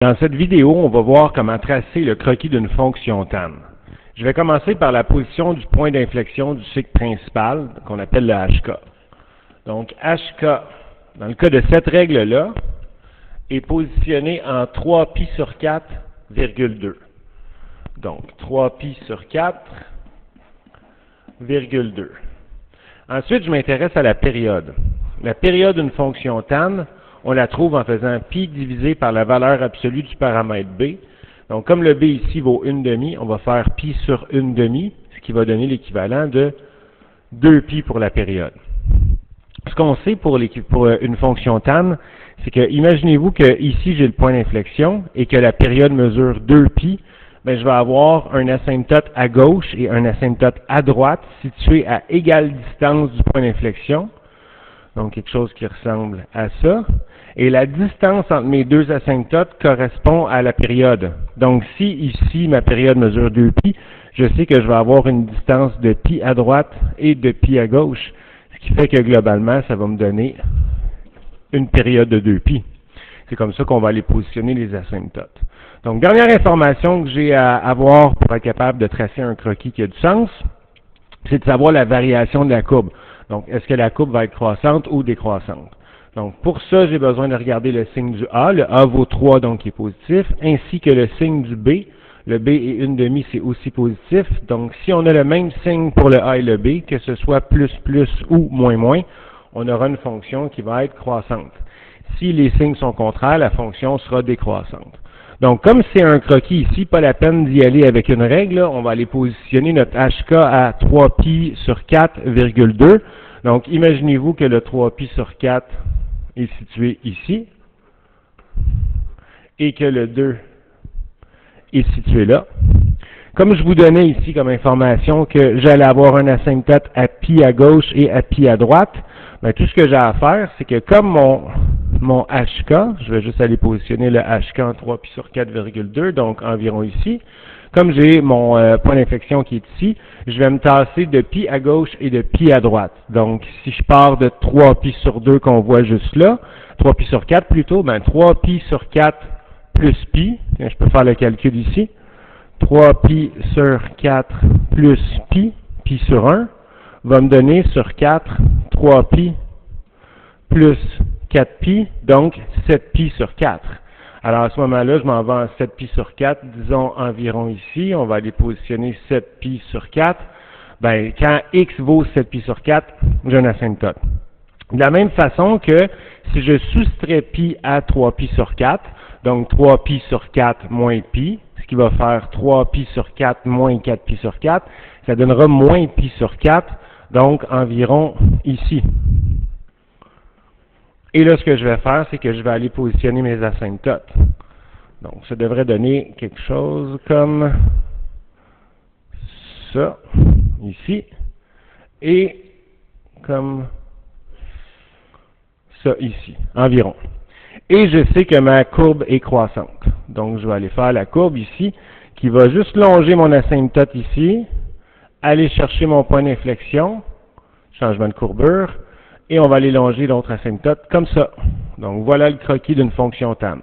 Dans cette vidéo, on va voir comment tracer le croquis d'une fonction tan. Je vais commencer par la position du point d'inflexion du cycle principal, qu'on appelle le HK. Donc, HK, dans le cas de cette règle-là, est positionné en 3π sur 4, virgule 2. Donc, 3π sur 4, virgule 2. Ensuite, je m'intéresse à la période. La période d'une fonction tan, on la trouve en faisant π divisé par la valeur absolue du paramètre b. Donc, comme le b ici vaut 1/2, on va faire π sur 1/2, ce qui va donner l'équivalent de 2π pour la période. Ce qu'on sait pour une fonction tan, c'est que, imaginez-vous que ici j'ai le point d'inflexion et que la période mesure 2π, ben, je vais avoir un asymptote à gauche et un asymptote à droite situés à égale distance du point d'inflexion. Donc, quelque chose qui ressemble à ça. Et la distance entre mes deux asymptotes correspond à la période. Donc, si ici, ma période mesure 2π, je sais que je vais avoir une distance de π à droite et de π à gauche, ce qui fait que globalement, ça va me donner une période de 2π. C'est comme ça qu'on va aller positionner les asymptotes. Donc, dernière information que j'ai à avoir pour être capable de tracer un croquis qui a du sens, c'est de savoir la variation de la courbe. Donc, est-ce que la courbe va être croissante ou décroissante? Donc, pour ça, j'ai besoin de regarder le signe du A. Le A vaut 3, donc qui est positif, ainsi que le signe du B. Le B est 1/2, c'est aussi positif. Donc, si on a le même signe pour le A et le B, que ce soit plus, plus ou moins, moins, on aura une fonction qui va être croissante. Si les signes sont contraires, la fonction sera décroissante. Donc, comme c'est un croquis ici, pas la peine d'y aller avec une règle, là, on va aller positionner notre HK à 3π sur 4, virgule 2. Donc, imaginez-vous que le 3π sur 4 est situé ici et que le 2 est situé là. Comme je vous donnais ici comme information que j'allais avoir un asymptote à π à gauche et à π à droite, bien, tout ce que j'ai à faire, c'est que comme mon HK, je vais juste aller positionner le HK en 3π sur 4, virgule 2, donc environ ici. Comme j'ai mon point d'inflexion qui est ici, je vais me tasser de π à gauche et de π à droite. Donc, si je pars de 3π sur 2 qu'on voit juste là, 3π sur 4 plutôt, ben 3π sur 4 plus π, je peux faire le calcul ici, 3π sur 4 plus π, π sur 1, va me donner sur 4, 3π plus 4π, donc 7π sur 4. Alors, à ce moment-là, je m'en vais en 7π sur 4, disons environ ici. On va aller positionner 7π sur 4. Ben, quand x vaut 7π sur 4, j'ai un asymptote. De la même façon que si je soustrais π à 3π sur 4, donc 3π sur 4 moins π, ce qui va faire 3π sur 4 moins 4π sur 4, ça donnera moins π sur 4, donc environ ici. Et là, ce que je vais faire, c'est que je vais aller positionner mes asymptotes. Donc, ça devrait donner quelque chose comme ça, ici, et comme ça, ici, environ. Et je sais que ma courbe est croissante. Donc, je vais aller faire la courbe ici, qui va juste longer mon asymptote ici, aller chercher mon point d'inflexion, changement de courbure, et on va aller longer l'autre asymptote comme ça. Donc, voilà le croquis d'une fonction tan.